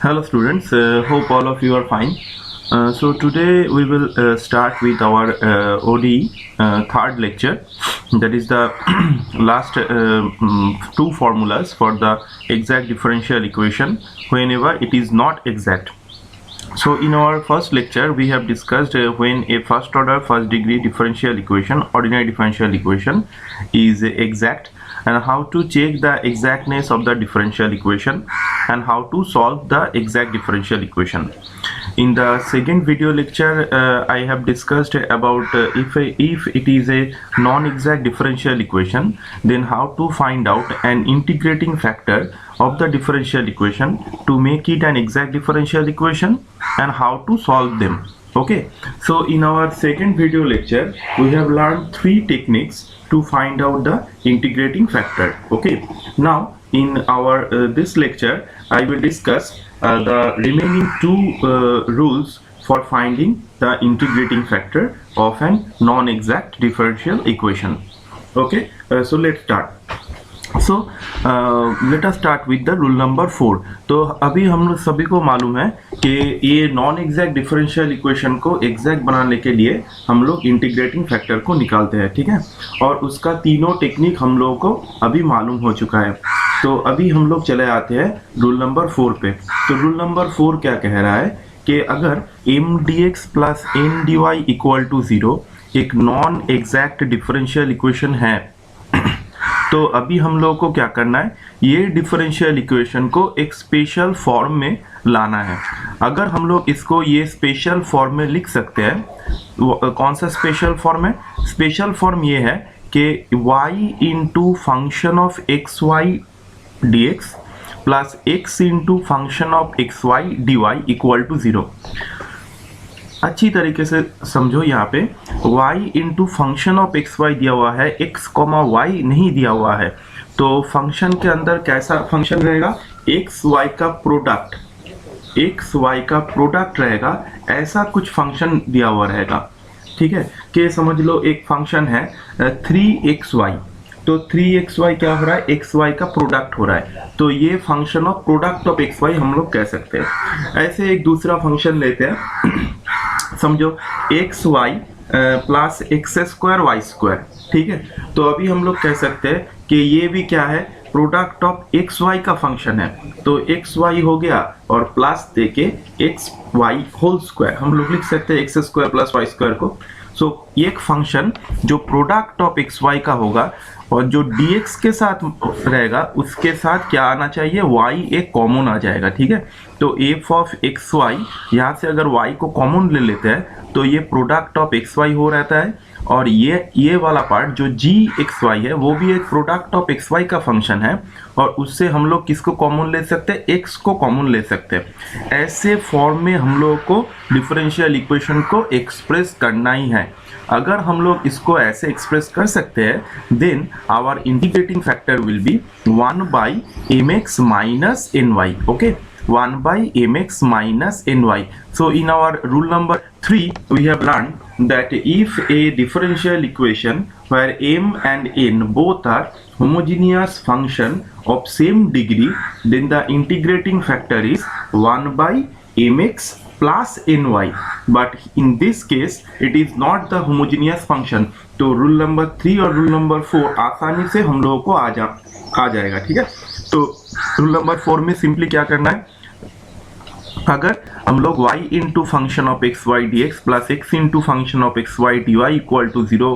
Hello students, hope all of you are fine. So today we will start with our ODE third lecture, that is the last two formulas for the exact differential equation whenever it is not exact. So in our first lecture we have discussed when a first order first degree differential equation, ordinary differential equation is exact, and how to check the exactness of the differential equation and how to solve the exact differential equation. In the second video lecture I have discussed about if it is a non-exact differential equation, then how to find out an integrating factor of the differential equation to make it an exact differential equation and how to solve them. Okay, so in our second video lecture we have learned three techniques to find out the integrating factor. Okay, now in our this lecture I will discuss the remaining two rules for finding the integrating factor of an non-exact differential equation. Okay, so let's start. So let us start with the rule number 4. तो अभी हम लोग सभी को मालूम है कि ये नॉन एग्जैक्ट डिफरेंशियल इक्वेशन को एग्जैक्ट बनाने के लिए हम लोग इंटीग्रेटिंग फैक्टर को निकालते हैं, ठीक है, और उसका तीनों टेक्निक हम लोगों को अभी मालूम हो चुका है. तो अभी हम लोग चले आते हैं रूल नंबर 4 पे. तो रूल नंबर 4 क्या कह रहा है कि अगर m d x plus n d y equal to 0 एक नॉन एग्जैक्ट डिफरेंशियल इक्वेशन है, तो अभी हम लोगों को क्या करना है, ये डिफरेंशियल इक्वेशन को एक स्पेशल फॉर्म में लाना है. अगर हम लोग इसको ये स्पेशल फॉर्म में लिख सकते हैं, कौन सा स्पेशल फॉर्म है? स्पेशल फॉर्म ये है कि y into function of x y d x plus x into function of x y d y equal to 0. अच्छी तरीके से समझो, यहाँ पे y into function of x y दिया हुआ है, x कॉमा y नहीं दिया हुआ है. तो फंक्शन के अंदर कैसा फंक्शन रहेगा? एक्स वाई का प्रोडक्ट रहेगा, ऐसा कुछ फंक्शन दिया हुआ रहेगा. ठीक है, कि समझ लो एक फंक्शन है 3xy, तो 3xy क्या हो रहा है? xy का प्रोडक्ट हो रहा है, तो ये function of product of xy हम लोग कह सकते हैं. ऐसे एक दूसरा फंक्शन लेते हैं, समझो x y plus x square y square. ठीक है, तो अभी हम लोग कह सकते हैं कि ये भी क्या है? प्रोडक्ट ऑफ एक्स वाई का फंक्शन है. तो एक्स वाई हो गया और प्लस देके एक्स वाई होल स्क्वायर हम लोग लिख सकते हैं, x square plus y square को. सो एक फंक्शन जो प्रोडक्ट ऑफ एक्स वाई का होगा और जो dx के साथ रहेगा उसके साथ क्या आना चाहिए? y एक कॉमन आ जाएगा. ठीक है, तो f ऑफ एक्स वाई, यहाँ से अगर y को कॉमन ले लेते हैं तो ये प्रोडक्ट ऑफ एक्स वाई हो रहता है, और ये वाला पार्ट जो जी एक्स वाई है वो भी एक प्रोडक्ट ऑफ एक्स वाई का फंक्शन है, और उससे हम लोग किसको कॉमन ले सकते हैं? x को कॉमन ले सकते हैं. ऐसे फॉर्म में हम लोग को डिफरेंशियल इक्वेशन को एक्सप्रेस करना ही है. अगर हम लोग इसको ऐसे एक्सप्रेस कर सकते हैं, then our integrating factor will be 1 by mx minus ny. Okay, 1 by mx minus ny. So in our rule number 3 we have learned that if a differential equation where m and n both are homogeneous function of same degree, then the integrating factor is 1 by mx plus ny. But in this case it is not the homogeneous function. तो rule number 3 और rule number 4 आसानी से हम लोगों को आ जाएगा. ठीक है, तो रूल नंबर 4 में सिंपली क्या करना है, अगर हम लोग y into function of x y d x plus x into function of x y d y equal to 0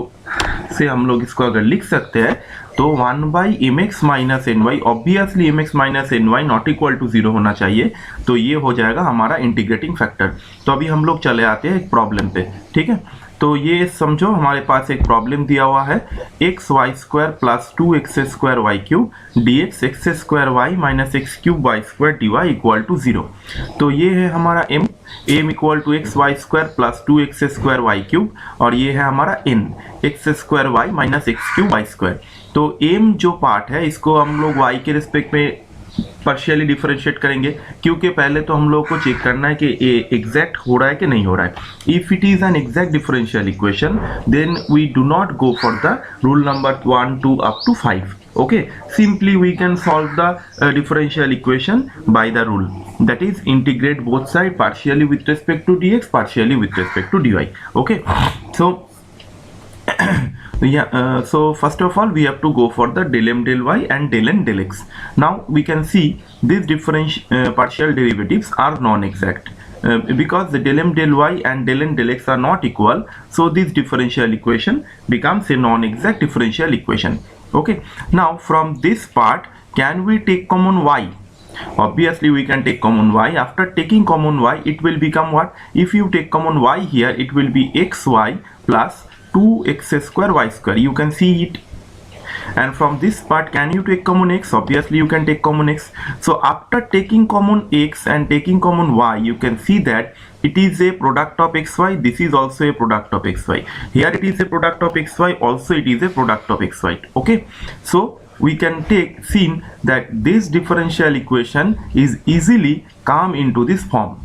से हम लोग इसको अगर लिख सकते हैं, तो 1 by m x minus n y, obviously m x minus n y not equal to 0 होना चाहिए. तो ये हो जाएगा हमारा इंटीग्रेटिंग फैक्टर. तो अभी हम लोग चले आते हैं एक प्रॉब्लम पे. ठीक है, तो ये समझो हमारे पास एक प्रॉब्लम दिया हुआ है, x y square plus 2x square y cube d x x square y minus x cube y square d y equal to 0. तो ये है हमारा m equal to x y square plus 2x square y cube, और ये है हमारा n x square y minus x cube y square. तो m जो पार्ट है इसको हम लोग y के रिस्पेक्ट में पार्शियली डिफरेंशिएट करेंगे, क्योंकि पहले तो हम लोग को चेक करना है कि ये एग्जैक्ट हो रहा है कि नहीं हो रहा है. If it is an exact differential equation then we do not go for the rule number 1 2 up to 5. Okay, simply we can solve the differential equation by the rule, that is integrate both side partially with respect to dx, partially with respect to dy. Okay, so yeah, so first of all we have to go for the del m del y and del n del x. Now we can see these partial derivatives are non-exact. Because the del m del y and del n del x are not equal, so this differential equation becomes a non-exact differential equation. Okay, now from this part can we take common y? Obviously we can take common y. After taking common y, it will become what? If you take common y here, it will be xy plus 2x square y square. You can see it. And from this part, can you take common x? Obviously you can take common x. So after taking common x and taking common y, you can see that it is a product of xy. This is also a product of xy. Here it is a product of xy, also it is a product of xy. Okay, so we can take seen that this differential equation is easily come into this form.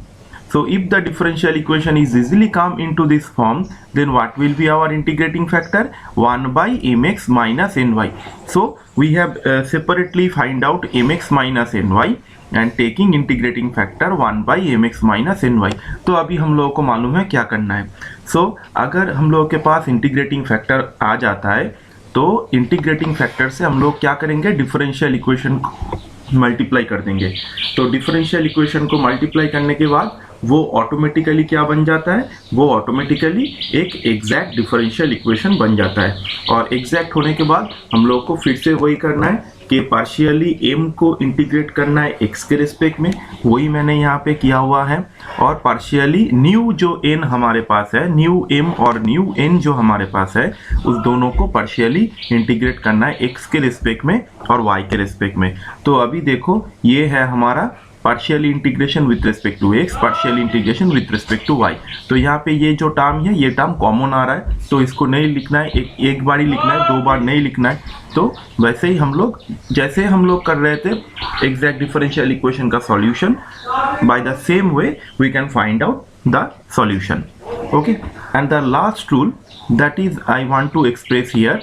So if the differential equation is easily come into this form, then what will be our integrating factor? 1 by mx minus ny. So we have separately find out mx minus ny and taking integrating factor 1 by mx minus ny. तो अभी हम लोगों को मालूम है क्या करना है. So अगर हम लोगों के पास इंटीग्रेटिंग फैक्टर आ जाता है, तो इंटीग्रेटिंग फैक्टर से हम लोग क्या करेंगे? डिफरेंशियल इक्वेशन मल्टीप्लाई कर देंगे. तो डिफरेंशियल इक्वेशन को मल्टीप्लाई करने के बाद वो ऑटोमेटिकली क्या बन जाता है? वो ऑटोमेटिकली एक एग्जैक्ट डिफरेंशियल इक्वेशन बन जाता है. और एग्जैक्ट होने के बाद हम लोग को फिर से वही करना है कि पार्शियली m को इंटीग्रेट करना है x के रिस्पेक्ट में. वही मैंने यहाँ पे किया हुआ है. और पार्शियली न्यू जो n हमारे पास है, न्यू m और न्यू n जो हमारे पास है, उस दोनों को पार्शियली इंटीग्रेट करना है x के रिस्पेक्ट में और y के रिस्पेक्ट में. तो अभी देखो ये है हमारा partial integration with respect to x, partial integration with respect to y. तो यहाँ पे ये जो टर्म है, ये टर्म कॉमन आ रहा है, तो इसको नहीं लिखना है, एक बार ही लिखना है, 2 बार नहीं लिखना है. तो वैसे ही हम लोग जैसे हम लोग कर रहे थे एग्जैक्ट डिफरेंशियल इक्वेशन का solution, by the same way we can find out the solution. Okay, and the last rule that is I want to express here,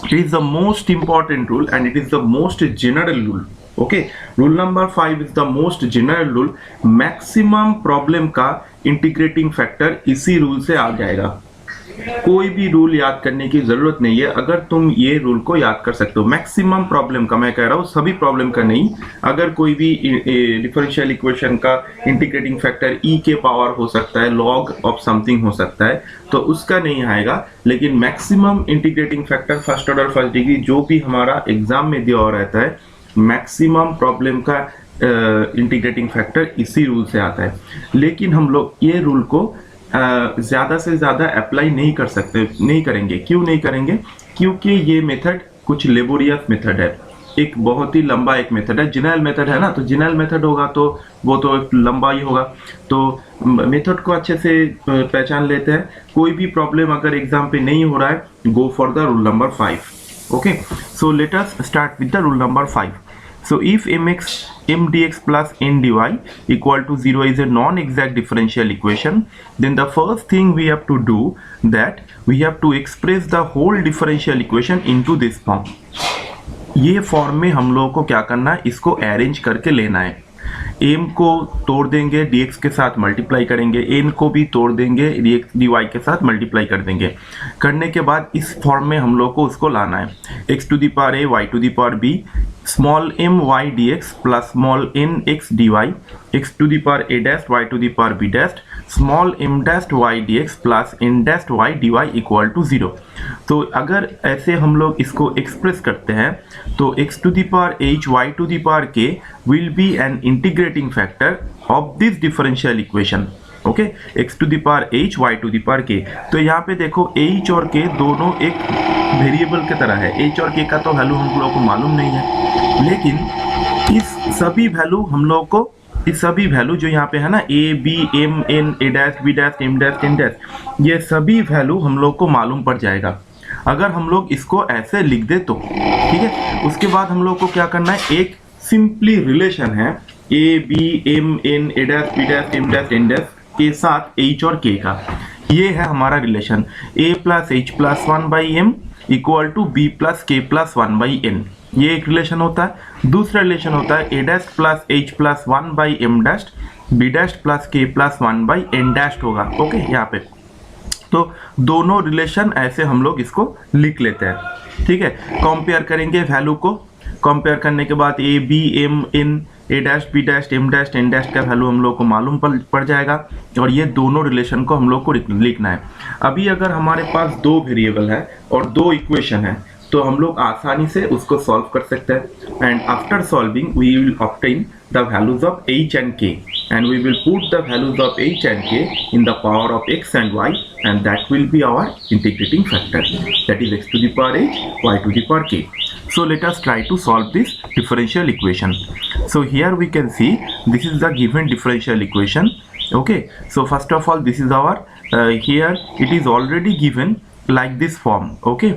it is the most important rule and it is the most general rule. Okay, rule number 5 is the most general rule. Maximum problem का integrating factor इसी rule से आ जाएगा. कोई भी rule याद करने की जरूरत नहीं है अगर तुम ये रूल को याद कर सकते हो. मैक्सिमम प्रॉब्लम का, मैं कह रहा हूँ सभी प्रॉब्लम का नहीं. अगर कोई भी डिफरेंशियल इक्वेशन का इंटीग्रेटिंग फैक्टर e के पावर हो सकता है, लॉग ऑफ समथिंग हो सकता है, तो उसका नहीं आएगा. लेकिन maximum integrating factor first order first degree जो भी हमारा एग्जाम में दिया हुआ रहता है, मैक्सिमम प्रॉब्लम का इंटीग्रेटिंग फैक्टर इसी रूल से आता है. लेकिन हम लोग ये रूल को ज़्यादा से ज़्यादा अप्लाई नहीं कर सकते, नहीं करेंगे. क्यों नहीं करेंगे? क्योंकि ये मेथड कुछ लेबोरियस मेथड है, एक बहुत ही लंबा एक मेथड है. जनरल मेथड है ना, तो जनरल मेथड होगा तो वो तो एक लंबा ही होगा. तो मेथड को अच्छे से पहचान लेते हैं. कोई भी प्रॉब्लम अगर एग्जाम पे नहीं हो रहा है, गो for the rule number 5. Okay, so let us start with the rule number 5. So if mx m dx plus n dy equal to 0 is a non-exact differential equation, then the first thing we have to do that we have to express the whole differential equation into this form. ये form में हम लोगों को क्या करना है? इसको arrange करके लेना है. m को तोड़ देंगे, dx के साथ मल्टीप्लाई करेंगे, n को भी तोड़ देंगे, dx dy के साथ मल्टीप्लाई कर देंगे. करने के बाद इस फॉर्म में हम लोग को उसको लाना है. x to the power a y to the power b small m y dx plus small n x dy, x to the power a dash y to the power b dash small m dash y dx plus n dash y dy equal to 0. तो अगर ऐसे हम लोग इसको express करते हैं, तो x to the power h y to the power k will be an integrating factor of this differential equation. Okay, x to the power h y to the power k. तो यहाँ पे देखो h और k दोनों एक variable की तरह है. h और k का तो वैल्यू हम लोगों को मालूम नहीं है, लेकिन इस सभी वैल्यू हम लोग को, इस सभी वैल्यू जो यहाँ पे है ना, a b m n a dash b dash m dash n dash, ये सभी वैल्यू हम लोग को मालूम पड़ जाएगा अगर हम लोग इसको ऐसे लिख दे तो. ठीक है, उसके बाद हम लोग को क्या करना है? एक सिंपली रिलेशन है a b m n a dash b dash m dash n dash के साथ h और k का. ये है हमारा relation a plus h plus 1 by m equal to b plus के प्लस 1/n, ये एक रिलेशन होता है। दूसरा रिलेशन होता है A dash plus H plus 1/m dash B dash plus के प्लस 1/n डैश होगा। ओके, यहाँ पे तो दोनों रिलेशन ऐसे हम लोग इसको लिख लेते हैं। ठीक है, कंपेयर करेंगे वैल्यू को, कंपेयर करने के बाद a b m n a dash B dash m dash n dash का वैल्यू हम लोग को मालूम पड़ जाएगा और ये दोनों रिलेशन को हम लोग को लिखना है। अभी अगर हमारे पास दो वेरिएबल है और दो इक्वेशन है तो हम लोग आसानी से उसको सॉल्व कर सकते हैं। And after solving we will obtain the values of h and k and we will put the values of h and k in the power of x and y, and that will be our integrating factor, that is x to the power h, y to the power k. So let us try to solve this differential equation. So here we can see this is the given differential equation. Okay, so first of all this is our here it is already given like this form. Okay,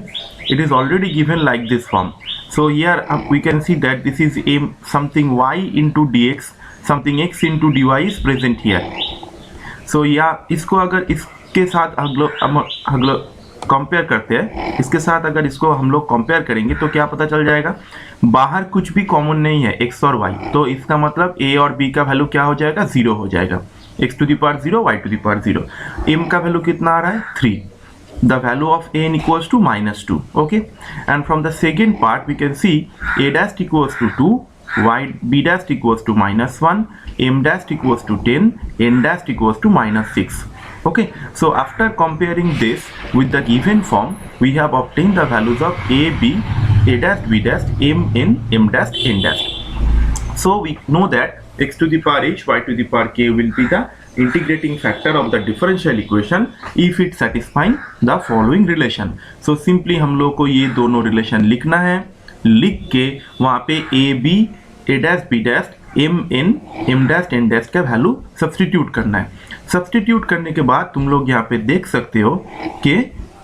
it is already given like this form. So here we can see that this is a something y into dx, something x into dy is present here. So yeah, इसको अगर इसके साथ अगलो compare करते हैं, इसके साथ अगर इसको हम लोग कंपेयर करेंगे तो क्या पता चल जाएगा, बाहर कुछ भी कॉमन नहीं है x और y, तो इसका मतलब a और b का वैल्यू क्या हो जाएगा, 0 हो जाएगा। x to the power 0, y to the power 0, m का वैल्यू कितना आ रहा है 3, the value of n equals to -2. Okay, and from the second part we can see a dash equals to 2, y b dash equals to -1, m dash equals to 10, n dash equals to -6. Okay, so after comparing this with the given form we have obtained the values of a b, a dash b dash, m n, m dash n dash. So we know that x to the power h, y to the power k will be the integrating factor of the differential equation if it satisfying the following relation. So simply हम लोग को ये दोनों relation लिखना है, लिख के वहाँ पे a b, a dash b dash, m n, m dash n dash का वैल्यू सब्स्टिट्यूट करना है। सब्स्टिट्यूट करने के बाद तुम लोग यहाँ पे देख सकते हो कि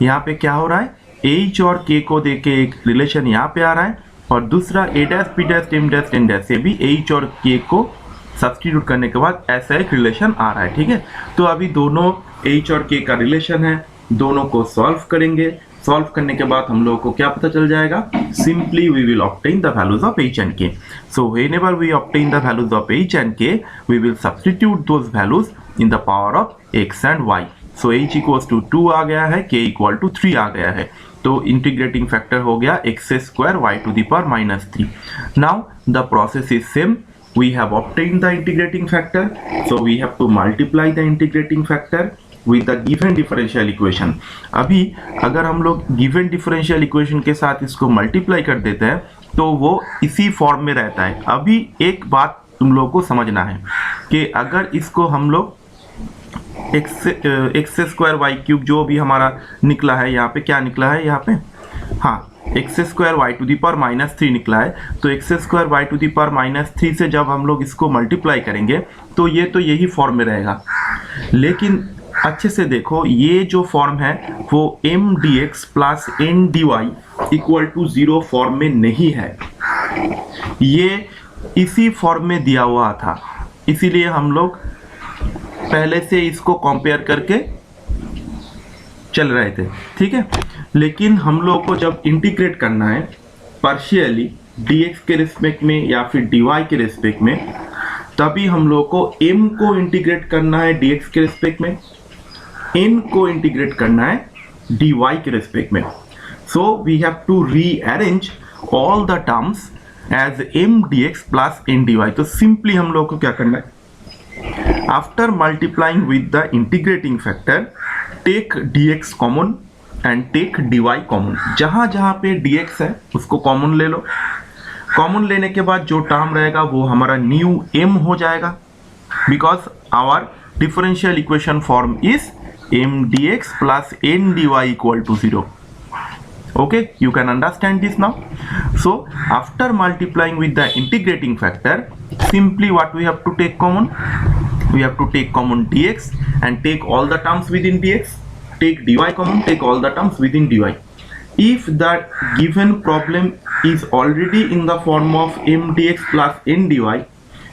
यहाँ पे क्या हो रहा है, h और k को दे के एक रिलेशन यहाँ पे आ रहा है और दूसरा a dash b dash, m dash n dash से भी h और k को सब्स्टिट्यूट करने के बाद ऐसा एक रिलेशन आ रहा है। ठीक है, तो अभी दोनों h और k का रिलेशन है, दोनों को सॉल्व करेंगे। सॉल्व करने के बाद हम लोगों को क्या पता चल जाएगा, simply we will obtain the values of h and k. So whenever we obtain the values of h and k we will substitute those values in the power of x and y. So h equals to 2 आ गया है, k equal to 3 आ गया है, तो integrating factor हो गया x square y to the power -3. Now the process is same. We have obtained the integrating factor, so we have to multiply the integrating factor with the given differential equation. अभी अगर हम लोग given differential equation के साथ इसको multiply कर देते हैं तो वो इसी फॉर्म में रहता है। अभी एक बात तुम लोगों को समझना है कि अगर इसको हम लोग x स्क्वायर वाई क्यूब जो भी हमारा निकला है, यहाँ पे क्या निकला है, यहाँ पे हाँ x square Y to the power -3 निकला है, तो x square Y to the power -3 से जब हम लोग इसको मल्टीप्लाई करेंगे तो ये तो यही फॉर्म में रहेगा। लेकिन अच्छे से देखो, ये जो फॉर्म है वो m d x plus n d y equal to 0 form में नहीं है, ये इसी फॉर्म में दिया हुआ था, इसीलिए हम लोग पहले से इसको कंपेयर करके चल रहे थे। ठीक है, लेकिन हम लोग को जब इंटीग्रेट करना है पार्शियली dx के रिस्पेक्ट में या फिर dy के रिस्पेक्ट में, तभी हम लोग को m को इंटीग्रेट करना है dx के रिस्पेक्ट में, n को इंटीग्रेट करना है dy के रिस्पेक्ट में। So we have to rearrange all the terms as m dx plus n dy। तो सिंपली हम लोग को क्या करना है, after multiplying with the integrating factor take dx common and take dy common. जहां जहां पे dx है उसको कॉमन ले लो, कॉमन लेने के बाद जो टर्म रहेगा वो हमारा न्यू m हो जाएगा, because our differential equation form is m dx plus n dy equal to 0। Okay, you can understand this now. So after multiplying with the integrating factor, simply what we have to take common, we have to take common dx and take all the terms within dx, take dy common, take all the terms within dy. If that given problem is already in the form of m dx plus n dy,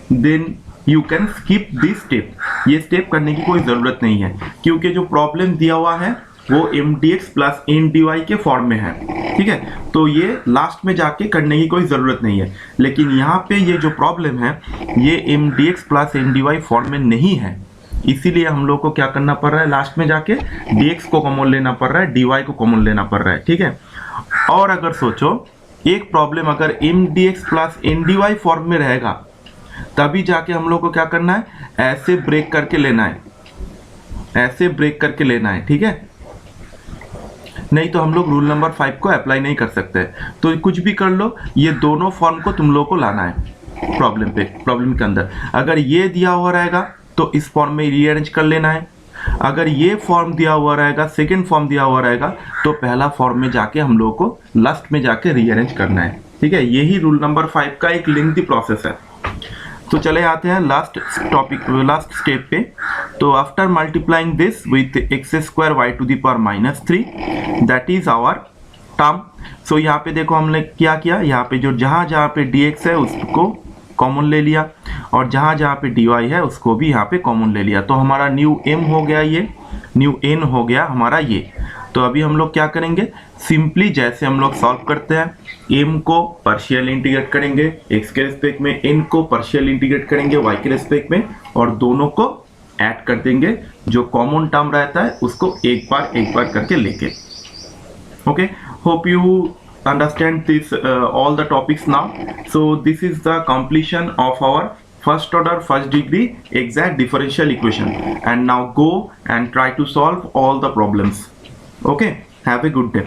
then you can skip this step. ये step करने की कोई ज़रूरत नहीं है, क्योंकि जो problem दिया हुआ है वो m d x plus n d y के फॉर्म में है, ठीक है। तो ये लास्ट में जाके करने की कोई ज़रूरत नहीं है, लेकिन यहाँ पे ये जो प्रॉब्लम है ये m d x plus n d y form में नहीं है, इसीलिए हम लोग को क्या करना पड़ रहा है, लास्ट में जाके dx को कॉमन लेना पड़ रहा है, dy को कॉमन लेना पड़ रहा है, ठीक है। और अगर सोचो एक प्रॉब्लम अगर m d x plus n d y form में रहेगा तभी जाके हम लोग को क्या करना है, ऐसे ब्रेक करके लेना है, ऐसे ब्रेक करके लेना है, ठीक है। नहीं तो हम लोग रूल नंबर 5 को अप्लाई नहीं कर सकते। तो कुछ भी कर लो, ये दोनों फॉर्म को तुम लोग को लाना है प्रॉब्लम के अंदर। अगर ये दिया हुआ रहेगा तो इस फॉर्म में रीअरेंज कर लेना है, अगर ये फॉर्म दिया हुआ रहेगा, सेकंड फॉर्म दिया हुआ रहेगा, तो पहला फॉर्म में जाके हम लोग को लास्ट में जाके रीअरेंज करना है, ठीक है। यही रूल नंबर 5 का एक लेंथी प्रोसेस है। तो चले आते हैं लास्ट टॉपिक, लास्ट स्टेप पे। तो after multiplying this with X square Y to the power -3 that is our term. So यहाँ पे देखो हमने क्या किया, यहाँ पे जो जहाँ जहाँ पे dx है उसको कॉमन ले लिया, और जहाँ जहाँ पे dy है उसको भी यहाँ पे कॉमन ले लिया। तो हमारा न्यू m हो गया, ये न्यू n हो गया हमारा ये। तो अभी हम लोग क्या करेंगे, सिंपली जैसे हम लोग सॉल्व करते हैं, m को पार्शियल इंटीग्रेट करेंगे x के रिस्पेक्ट में, n को पार्शियल इंटीग्रेट करेंगे y के रिस्पेक्ट में, और दोनों को ऐड कर देंगे, जो कॉमन टर्म रहता है उसको एक बार करके लेके। Okay, hope you understand this all the topics now. So this is the completion of our first order first degree exact differential equation, and now go and try to solve all the problems. Okay, have a good day.